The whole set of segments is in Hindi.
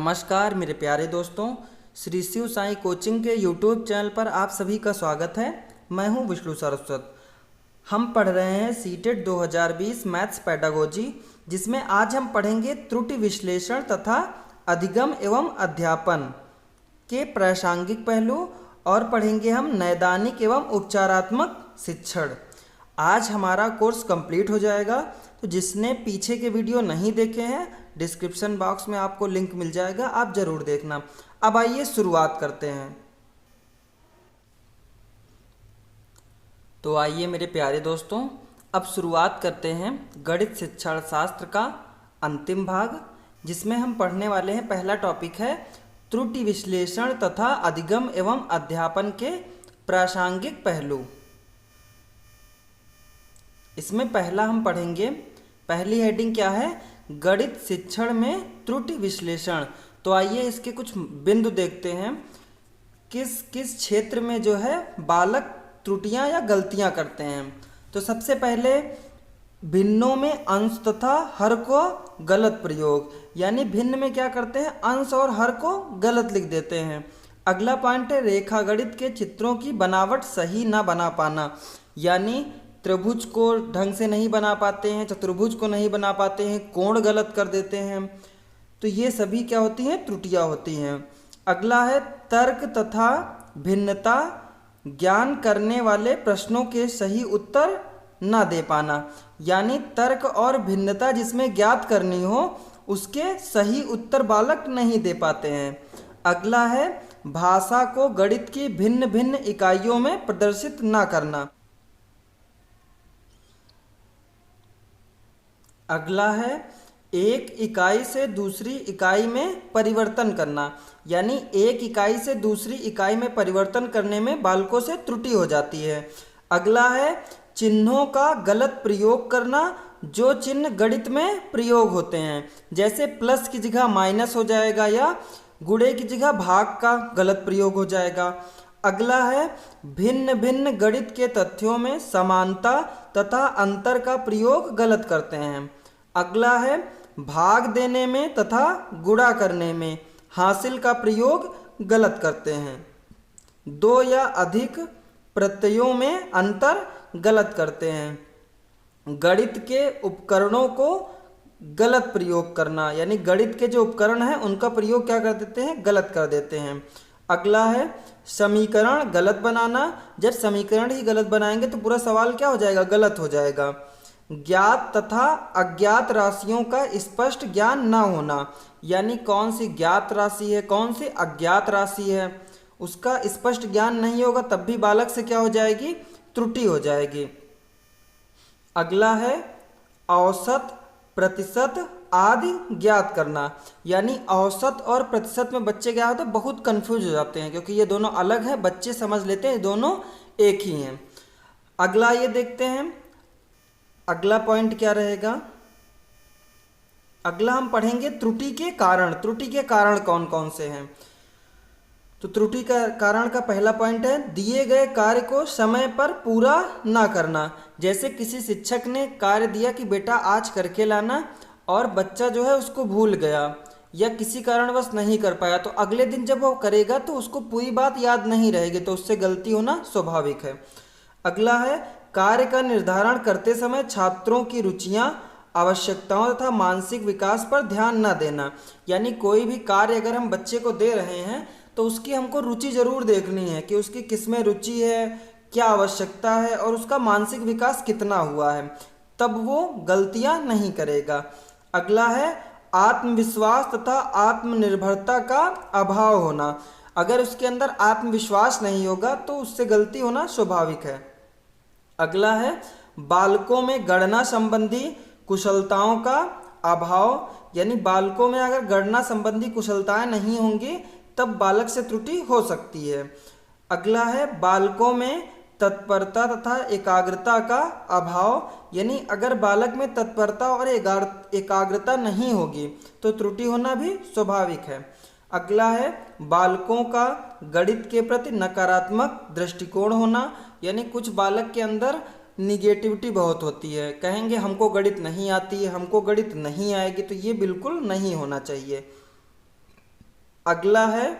नमस्कार मेरे प्यारे दोस्तों, श्री शिव साई कोचिंग के यूट्यूब चैनल पर आप सभी का स्वागत है। मैं हूं विष्णु सरस्वत। हम पढ़ रहे हैं सीटेट 2020 मैथ्स पेडागोजी, जिसमें आज हम पढ़ेंगे त्रुटि विश्लेषण तथा अधिगम एवं अध्यापन के प्रासंगिक पहलू और पढ़ेंगे हम नैदानिक एवं उपचारात्मक शिक्षण। आज हमारा कोर्स कंप्लीट हो जाएगा, तो जिसने पीछे के वीडियो नहीं देखे हैं डिस्क्रिप्शन बॉक्स में आपको लिंक मिल जाएगा, आप ज़रूर देखना। अब आइए शुरुआत करते हैं। तो आइए मेरे प्यारे दोस्तों, अब शुरुआत करते हैं गणित शिक्षण शास्त्र का अंतिम भाग, जिसमें हम पढ़ने वाले हैं। पहला टॉपिक है त्रुटि विश्लेषण तथा अधिगम एवं अध्यापन के प्रासंगिक पहलू। इसमें पहला हम पढ़ेंगे, पहली हेडिंग क्या है, गणित शिक्षण में त्रुटि विश्लेषण। तो आइए इसके कुछ बिंदु देखते हैं, किस किस क्षेत्र में जो है बालक त्रुटियां या गलतियां करते हैं। तो सबसे पहले भिन्नों में अंश तथा हर को गलत प्रयोग, यानी भिन्न में क्या करते हैं, अंश और हर को गलत लिख देते हैं। अगला पॉइंट है रेखा गणित के चित्रों की बनावट सही ना बना पाना, यानी त्रिभुज को ढंग से नहीं बना पाते हैं, चतुर्भुज को नहीं बना पाते हैं, कोण गलत कर देते हैं। तो ये सभी क्या होती हैं, त्रुटियां होती हैं। अगला है तर्क तथा भिन्नता, ज्ञान करने वाले प्रश्नों के सही उत्तर ना दे पाना, यानी तर्क और भिन्नता जिसमें ज्ञात करनी हो उसके सही उत्तर बालक नहीं दे पाते हैं। अगला है भाषा को गणित की भिन्न भिन्न इकाइयों में प्रदर्शित ना करना। अगला है एक इकाई से दूसरी इकाई में परिवर्तन करना, यानी एक इकाई से दूसरी इकाई में परिवर्तन करने में बालकों से त्रुटि हो जाती है। अगला है चिन्हों का गलत प्रयोग करना, जो चिन्ह गणित में प्रयोग होते हैं, जैसे प्लस की जगह माइनस हो जाएगा या गुणे की जगह भाग का गलत प्रयोग हो जाएगा। अगला है भिन्न भिन्न गणित के तथ्यों में समानता तथा अंतर का प्रयोग गलत करते हैं। अगला है भाग देने में तथा गुणा करने में हासिल का प्रयोग गलत करते हैं। दो या अधिक प्रत्ययों में अंतर गलत करते हैं। गणित के उपकरणों को गलत प्रयोग करना, यानी गणित के जो उपकरण हैं उनका प्रयोग क्या कर देते हैं, गलत कर देते हैं। अगला है समीकरण गलत बनाना, जब समीकरण ही गलत बनाएंगे तो पूरा सवाल क्या हो जाएगा, गलत हो जाएगा। ज्ञात तथा अज्ञात राशियों का स्पष्ट ज्ञान ना होना, यानी कौन सी ज्ञात राशि है कौन सी अज्ञात राशि है उसका स्पष्ट ज्ञान नहीं होगा, तब भी बालक से क्या हो जाएगी, त्रुटि हो जाएगी। अगला है औसत प्रतिशत आदि ज्ञात करना, यानी औसत और प्रतिशत में बच्चे क्या होते हैं, बहुत कंफ्यूज हो जाते हैं, क्योंकि ये दोनों अलग हैं, बच्चे समझ लेते हैं दोनों एक ही हैं। अगला ये देखते हैं, अगला पॉइंट क्या रहेगा। अगला हम पढ़ेंगे त्रुटि के कारण। त्रुटि के कारण कौन कौन से हैं। तो त्रुटि का कारण का पहला पॉइंट है दिए गए कार्य को समय पर पूरा ना करना, जैसे किसी शिक्षक ने कार्य दिया कि बेटा आज करके लाना, और बच्चा जो है उसको भूल गया या किसी कारणवश नहीं कर पाया, तो अगले दिन जब वो करेगा तो उसको पूरी बात याद नहीं रहेगी, तो उससे गलती होना स्वाभाविक है। अगला है कार्य का निर्धारण करते समय छात्रों की रुचियां, आवश्यकताओं तथा मानसिक विकास पर ध्यान न देना, यानी कोई भी कार्य अगर हम बच्चे को दे रहे हैं तो उसकी हमको रुचि जरूर देखनी है कि उसकी किसमें रुचि है, क्या आवश्यकता है और उसका मानसिक विकास कितना हुआ है, तब वो गलतियां नहीं करेगा। अगला है आत्मविश्वास तथा आत्मनिर्भरता का अभाव होना, अगर उसके अंदर आत्मविश्वास नहीं होगा तो उससे गलती होना स्वाभाविक है। अगला है बालकों में गणना संबंधी कुशलताओं का अभाव, यानी बालकों में अगर गणना संबंधी कुशलताएं नहीं होंगी तब बालक से त्रुटि हो सकती है। अगला है बालकों में तत्परता तथा एकाग्रता का अभाव, यानी अगर बालक में तत्परता और एकाग्रता नहीं होगी तो त्रुटि होना भी स्वाभाविक है। अगला है बालकों का गणित के प्रति नकारात्मक दृष्टिकोण होना, यानी कुछ बालक के अंदर निगेटिविटी बहुत होती है, कहेंगे हमको गणित नहीं आती है, हमको गणित नहीं आएगी, तो ये बिल्कुल नहीं होना चाहिए। अगला है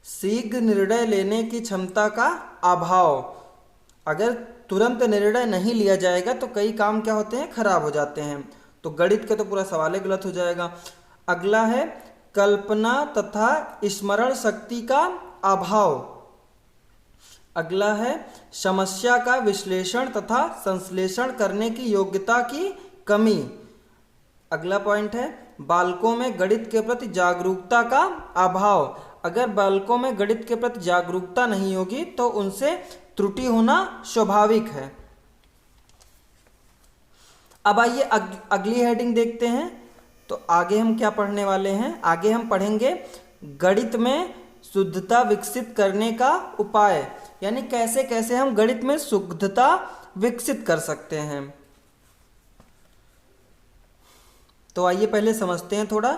शीघ्र निर्णय लेने की क्षमता का अभाव। अगर तुरंत निर्णय नहीं लिया जाएगा तो कई काम क्या होते हैं, खराब हो जाते हैं। तो गणित का तो पूरा सवाल ही गलत हो जाएगा। अगला है कल्पना तथा स्मरण शक्ति का अभाव। अगला है समस्या का विश्लेषण तथा संश्लेषण करने की योग्यता की कमी। अगला पॉइंट है बालकों में गणित के प्रति जागरूकता का अभाव। अगर बालकों में गणित के प्रति जागरूकता नहीं होगी तो उनसे त्रुटि होना स्वाभाविक है। अब आइए अगली हेडिंग देखते हैं। तो आगे हम क्या पढ़ने वाले हैं, आगे हम पढ़ेंगे गणित में शुद्धता विकसित करने का उपाय, यानी कैसे कैसे हम गणित में शुद्धता विकसित कर सकते हैं। तो आइए पहले समझते हैं थोड़ा।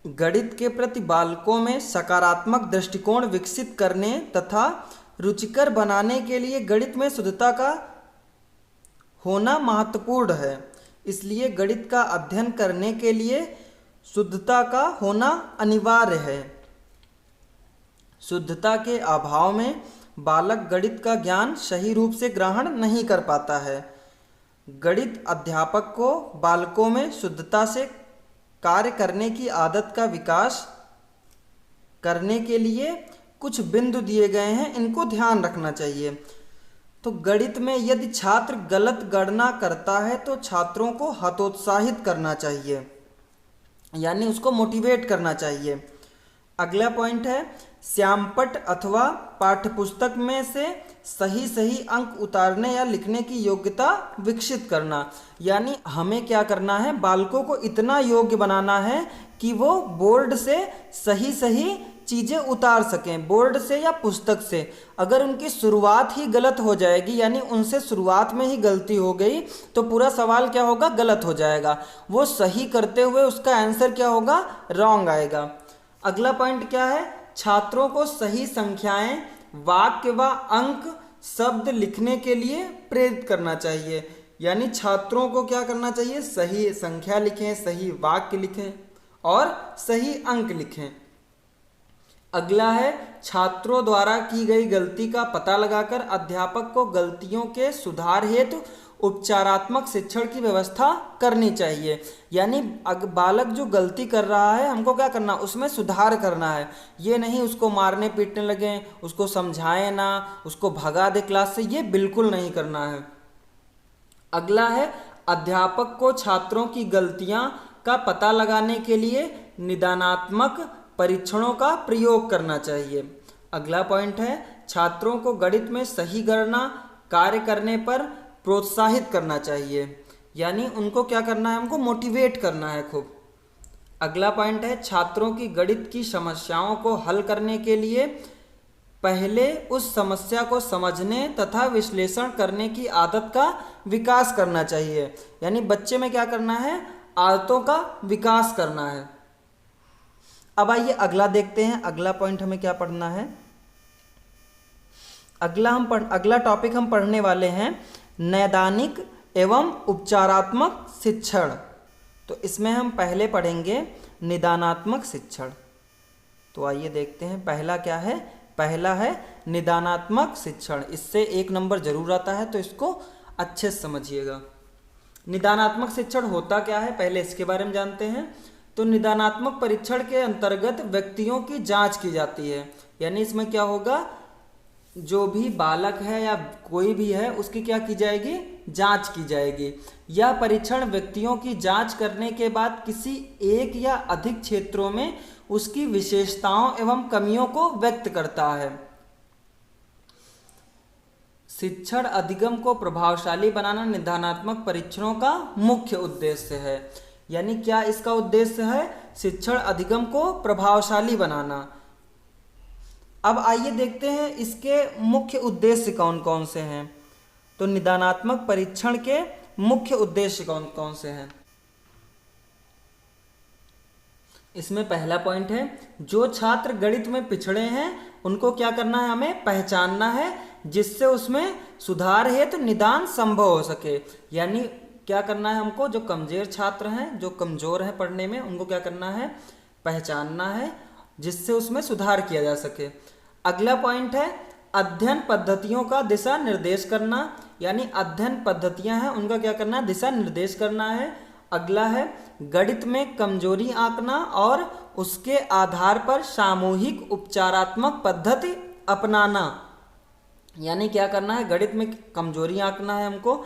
गणित के प्रति बालकों में सकारात्मक दृष्टिकोण विकसित करने तथा रुचिकर बनाने के लिए गणित में शुद्धता का होना महत्वपूर्ण है। इसलिए गणित का अध्ययन करने के लिए शुद्धता का होना अनिवार्य है। शुद्धता के अभाव में बालक गणित का ज्ञान सही रूप से ग्रहण नहीं कर पाता है। गणित अध्यापक को बालकों में शुद्धता से कार्य करने की आदत का विकास करने के लिए कुछ बिंदु दिए गए हैं, इनको ध्यान रखना चाहिए। तो गणित में यदि छात्र गलत गणना करता है तो छात्रों को हतोत्साहित करना चाहिए, यानी उसको मोटिवेट करना चाहिए। अगला पॉइंट है श्यामपट्ट अथवा पाठ्यपुस्तक में से सही सही अंक उतारने या लिखने की योग्यता विकसित करना। यानी हमें क्या करना है, बालकों को इतना योग्य बनाना है कि वो बोर्ड से सही सही चीज़ें उतार सकें, बोर्ड से या पुस्तक से। अगर उनकी शुरुआत ही गलत हो जाएगी, यानी उनसे शुरुआत में ही गलती हो गई, तो पूरा सवाल क्या होगा, गलत हो जाएगा। वो सही करते हुए उसका आंसर क्या होगा, रॉन्ग आएगा। अगला पॉइंट क्या है, छात्रों को सही संख्याएं, वाक्य व अंक, शब्द लिखने के लिए प्रेरित करना चाहिए। यानी छात्रों को क्या करना चाहिए, सही संख्या लिखें, सही वाक्य लिखें और सही अंक लिखें। अगला है छात्रों द्वारा की गई गलती का पता लगाकर अध्यापक को गलतियों के सुधार हेतु उपचारात्मक शिक्षण की व्यवस्था करनी चाहिए। यानी बालक जो गलती कर रहा है, हमको क्या करना, उसमें सुधार करना है। ये नहीं उसको मारने पीटने लगे, उसको समझाएं ना, उसको भगा दे क्लास से, ये बिल्कुल नहीं करना है। अगला है अध्यापक को छात्रों की गलतियां का पता लगाने के लिए निदानात्मक परीक्षणों का प्रयोग करना चाहिए। अगला पॉइंट है छात्रों को गणित में सही गणना कार्य करने पर प्रोत्साहित करना चाहिए। यानी उनको क्या करना है, हमको मोटिवेट करना है खूब। अगला पॉइंट है छात्रों की गणित की समस्याओं को हल करने के लिए पहले उस समस्या को समझने तथा विश्लेषण करने की आदत का विकास करना चाहिए। यानी बच्चे में क्या करना है, आदतों का विकास करना है। अब आइए अगला देखते हैं, अगला पॉइंट हमें क्या पढ़ना है। अगला टॉपिक हम पढ़ने वाले हैं नैदानिक एवं उपचारात्मक शिक्षण। तो इसमें हम पहले पढ़ेंगे निदानात्मक शिक्षण। तो आइए देखते हैं पहला क्या है, पहला है निदानात्मक शिक्षण। इससे 1 नंबर जरूर आता है, तो इसको अच्छे से समझिएगा। निदानात्मक शिक्षण होता क्या है, पहले इसके बारे में जानते हैं। तो निदानात्मक परीक्षण के अंतर्गत व्यक्तियों की जांच की जाती है। यानी इसमें क्या होगा, जो भी बालक है या कोई भी है उसकी क्या की जाएगी, जांच की जाएगी। यह परीक्षण व्यक्तियों की जांच करने के बाद किसी एक या अधिक क्षेत्रों में उसकी विशेषताओं एवं कमियों को व्यक्त करता है। शिक्षण अधिगम को प्रभावशाली बनाना निदानात्मक परीक्षणों का मुख्य उद्देश्य है। यानी क्या इसका उद्देश्य है, शिक्षण अधिगम को प्रभावशाली बनाना। अब आइए देखते हैं इसके मुख्य उद्देश्य कौन कौन से हैं। तो निदानात्मक परीक्षण के मुख्य उद्देश्य कौन कौन से हैं। इसमें पहला पॉइंट है जो छात्र गणित में पिछड़े हैं उनको क्या करना है, हमें पहचानना है, जिससे उसमें सुधार हेतु निदान संभव हो सके। यानी क्या करना है हमको, जो कमजोर छात्र हैं, जो कमजोर हैं पढ़ने में, उनको क्या करना है, पहचानना है जिससे उसमें सुधार किया जा सके। अगला पॉइंट है अध्ययन पद्धतियों का दिशा निर्देश करना, यानी अध्ययन पद्धतियां हैं उनका क्या करना है, दिशा निर्देश करना है। अगला है गणित में कमजोरी आंकना और उसके आधार पर सामूहिक उपचारात्मक पद्धति अपनाना, यानी क्या करना है, गणित में कमजोरी आंकना है हमको,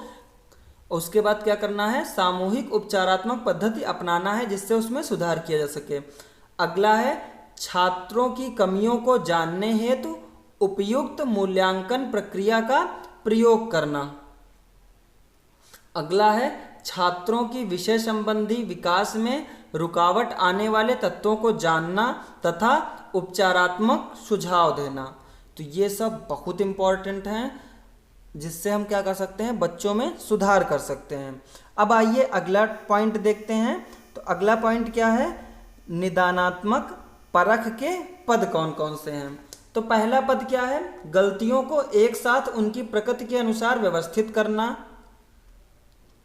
उसके बाद क्या करना है, सामूहिक उपचारात्मक पद्धति अपनाना है जिससे उसमें सुधार किया जा सके। अगला है छात्रों की कमियों को जानने हेतु उपयुक्त मूल्यांकन प्रक्रिया का प्रयोग करना। अगला है छात्रों की विषय संबंधी विकास में रुकावट आने वाले तत्वों को जानना तथा उपचारात्मक सुझाव देना। तो ये सब बहुत इंपॉर्टेंट हैं जिससे हम क्या कर सकते हैं, बच्चों में सुधार कर सकते हैं। अब आइए अगला पॉइंट देखते हैं। तो अगला पॉइंट क्या है, निदानात्मक परख के पद कौन कौन से हैं। तो पहला पद क्या है, गलतियों को एक साथ उनकी प्रकृति के अनुसार व्यवस्थित करना।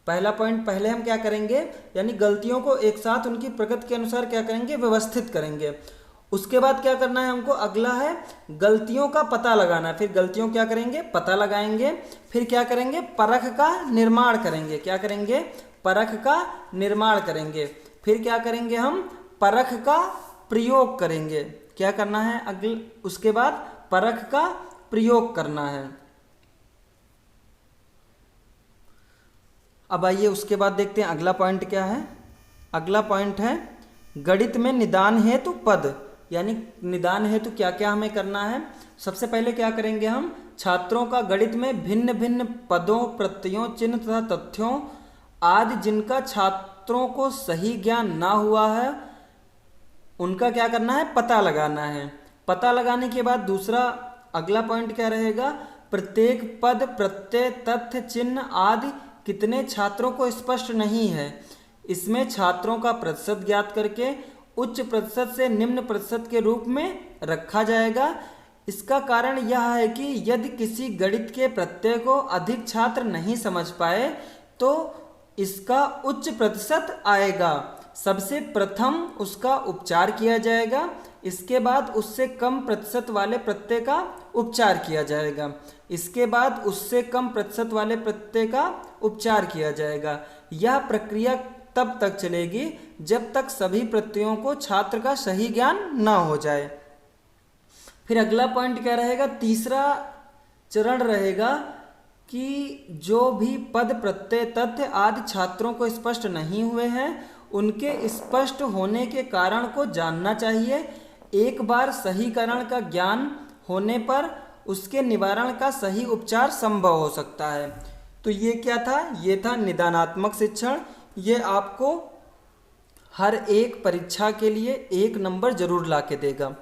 पहला पॉइंट पहले हम क्या करेंगे, यानी गलतियों को एक साथ उनकी प्रकृति के अनुसार क्या करेंगे, व्यवस्थित करेंगे। उसके बाद क्या करना है हमको, अगला है गलतियों का पता लगाना। फिर गलतियों क्या करेंगे, पता लगाएंगे। फिर क्या करेंगे, परख का निर्माण करेंगे। क्या करेंगे, परख का निर्माण करेंगे। फिर क्या करेंगे, हम परख का प्रयोग करेंगे। क्या करना है, उसके बाद परख का प्रयोग करना है। अब आइए उसके बाद देखते हैं अगला पॉइंट क्या है। अगला पॉइंट है गणित में निदान हेतु पद, यानी निदान हेतु क्या क्या हमें करना है। सबसे पहले क्या करेंगे, हम छात्रों का गणित में भिन्न भिन्न पदों, प्रत्ययों, चिन्ह तथा तथ्यों आदि जिनका छात्रों को सही ज्ञान ना हुआ है उनका क्या करना है, पता लगाना है। पता लगाने के बाद दूसरा अगला पॉइंट क्या रहेगा, प्रत्येक पद, प्रत्यय, तथ्य, चिन्ह आदि कितने छात्रों को स्पष्ट नहीं है, इसमें छात्रों का प्रतिशत ज्ञात करके उच्च प्रतिशत से निम्न प्रतिशत के रूप में रखा जाएगा। इसका कारण यह है कि यदि किसी गणित के प्रत्यय को अधिक छात्र नहीं समझ पाए तो इसका उच्च प्रतिशत आएगा। सबसे प्रथम उसका उपचार किया जाएगा, इसके बाद उससे कम प्रतिशत वाले प्रत्यय का उपचार किया जाएगा, इसके बाद उससे कम प्रतिशत वाले प्रत्यय का उपचार किया जाएगा। यह प्रक्रिया तब तक चलेगी जब तक सभी प्रत्ययों को छात्र का सही ज्ञान न हो जाए। फिर अगला पॉइंट क्या रहेगा, तीसरा चरण रहेगा कि जो भी पद, प्रत्यय, तथ्य आदि छात्रों को स्पष्ट नहीं हुए हैं उनके स्पष्ट होने के कारण को जानना चाहिए। एक बार सही कारण का ज्ञान होने पर उसके निवारण का सही उपचार संभव हो सकता है। तो ये क्या था, ये था निदानात्मक शिक्षण। ये आपको हर एक परीक्षा के लिए 1 नंबर जरूर ला के देगा।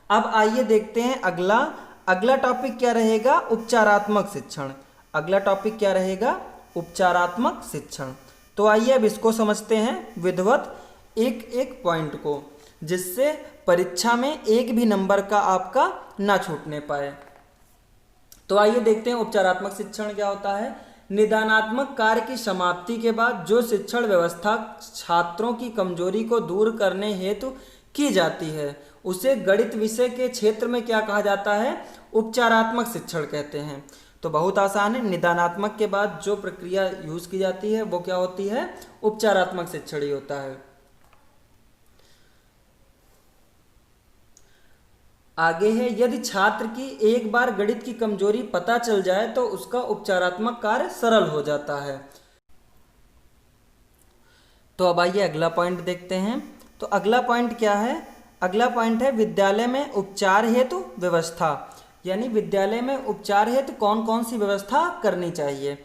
अब आइए देखते हैं अगला टॉपिक क्या रहेगा, उपचारात्मक शिक्षण। अगला टॉपिक क्या रहेगा, उपचारात्मक शिक्षण। तो आइए अब इसको समझते हैं विधिवत एक एक पॉइंट को, जिससे परीक्षा में 1 भी नंबर का आपका ना छूटने पाए। तो आइए देखते हैं उपचारात्मक शिक्षण क्या होता है। निदानात्मक कार्य की समाप्ति के बाद जो शिक्षण व्यवस्था छात्रों की कमजोरी को दूर करने हेतु की जाती है उसे गणित विषय के क्षेत्र में क्या कहा जाता है, उपचारात्मक शिक्षण कहते हैं। तो बहुत आसान है, निदानात्मक के बाद जो प्रक्रिया यूज की जाती है वो क्या होती है, उपचारात्मक शिक्षण ही होता है। आगे है, यदि छात्र की एक बार गणित की कमजोरी पता चल जाए तो उसका उपचारात्मक कार्य सरल हो जाता है। तो अब आइए अगला पॉइंट देखते हैं। तो अगला पॉइंट क्या है, अगला पॉइंट है विद्यालय में उपचार हेतु व्यवस्था, यानी विद्यालय में उपचार हेतु कौन कौन सी व्यवस्था करनी चाहिए।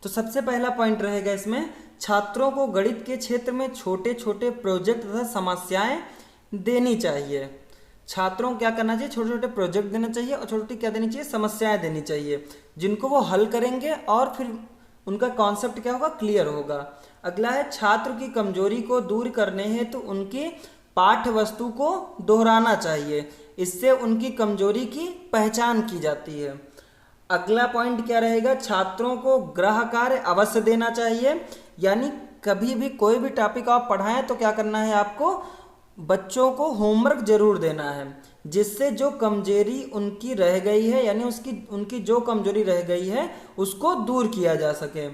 तो सबसे पहला पॉइंट रहेगा इसमें, छात्रों को गणित के क्षेत्र में छोटे छोटे प्रोजेक्ट तथा समस्याएं देनी चाहिए। छात्रों को क्या करना चाहिए, छोटे छोटे प्रोजेक्ट देना चाहिए और छोटी क्या देनी चाहिए, समस्याएं देनी चाहिए, जिनको वो हल करेंगे और फिर उनका कॉन्सेप्ट क्या होगा, क्लियर होगा। अगला है, छात्र की कमजोरी को दूर करने हेतु उनकी पाठ्य वस्तु को दोहराना चाहिए, इससे उनकी कमजोरी की पहचान की जाती है। अगला पॉइंट क्या रहेगा, छात्रों को गृह कार्य अवश्य देना चाहिए, यानी कभी भी कोई भी टॉपिक आप पढ़ाएं तो क्या करना है, आपको बच्चों को होमवर्क जरूर देना है, जिससे जो कमजोरी उनकी रह गई है, यानी उनकी जो कमजोरी रह गई है उसको दूर किया जा सके।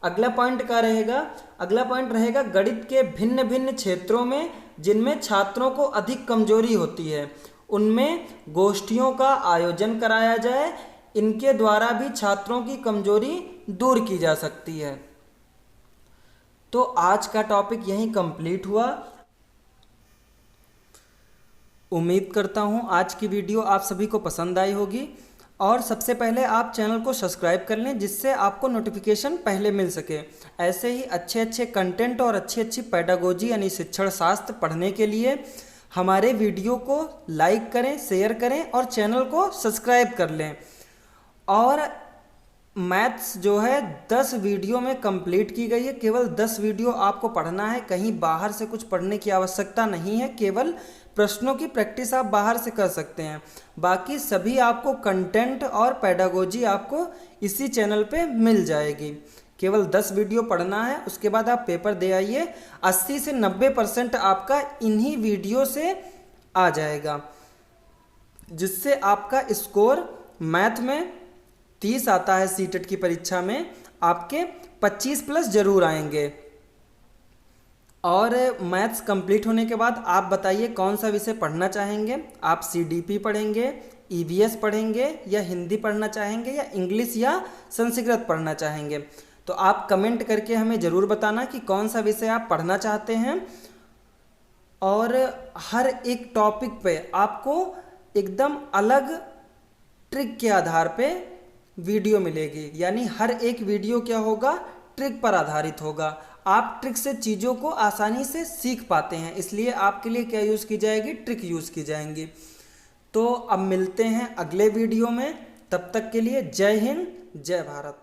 अगला पॉइंट क्या रहेगा? अगला पॉइंट रहेगा गणित के भिन्न भिन्न क्षेत्रों में जिनमें छात्रों को अधिक कमजोरी होती है उनमें गोष्ठियों का आयोजन कराया जाए। इनके द्वारा भी छात्रों की कमजोरी दूर की जा सकती है। तो आज का टॉपिक यहीं कंप्लीट हुआ। उम्मीद करता हूँ आज की वीडियो आप सभी को पसंद आई होगी, और सबसे पहले आप चैनल को सब्सक्राइब कर लें जिससे आपको नोटिफिकेशन पहले मिल सके। ऐसे ही अच्छे अच्छे कंटेंट और अच्छी अच्छी पेडागोजी यानी शिक्षण शास्त्र पढ़ने के लिए हमारे वीडियो को लाइक करें, शेयर करें और चैनल को सब्सक्राइब कर लें। और मैथ्स जो है 10 वीडियो में कंप्लीट की गई है। केवल 10 वीडियो आपको पढ़ना है, कहीं बाहर से कुछ पढ़ने की आवश्यकता नहीं है। केवल प्रश्नों की प्रैक्टिस आप बाहर से कर सकते हैं, बाकी सभी आपको कंटेंट और पेडागोजी आपको इसी चैनल पे मिल जाएगी। केवल 10 वीडियो पढ़ना है, उसके बाद आप पेपर दे आइए। 80 से 90% आपका इन्हीं वीडियो से आ जाएगा, जिससे आपका स्कोर मैथ में 30 आता है, सीटेट की परीक्षा में आपके 25+ जरूर आएंगे। और मैथ्स कंप्लीट होने के बाद आप बताइए कौन सा विषय पढ़ना चाहेंगे? आप सीडीपी पढ़ेंगे, ईवीएस पढ़ेंगे, या हिंदी पढ़ना चाहेंगे, या इंग्लिश या संस्कृत पढ़ना चाहेंगे? तो आप कमेंट करके हमें ज़रूर बताना कि कौन सा विषय आप पढ़ना चाहते हैं। और हर एक टॉपिक पे आपको एकदम अलग ट्रिक के आधार पे वीडियो मिलेगी, यानी हर एक वीडियो क्या होगा? ट्रिक पर आधारित होगा। आप ट्रिक से चीज़ों को आसानी से सीख पाते हैं, इसलिए आपके लिए क्या यूज़ की जाएगी? ट्रिक यूज़ की जाएंगी। तो अब मिलते हैं अगले वीडियो में, तब तक के लिए जय हिंद, जय भारत।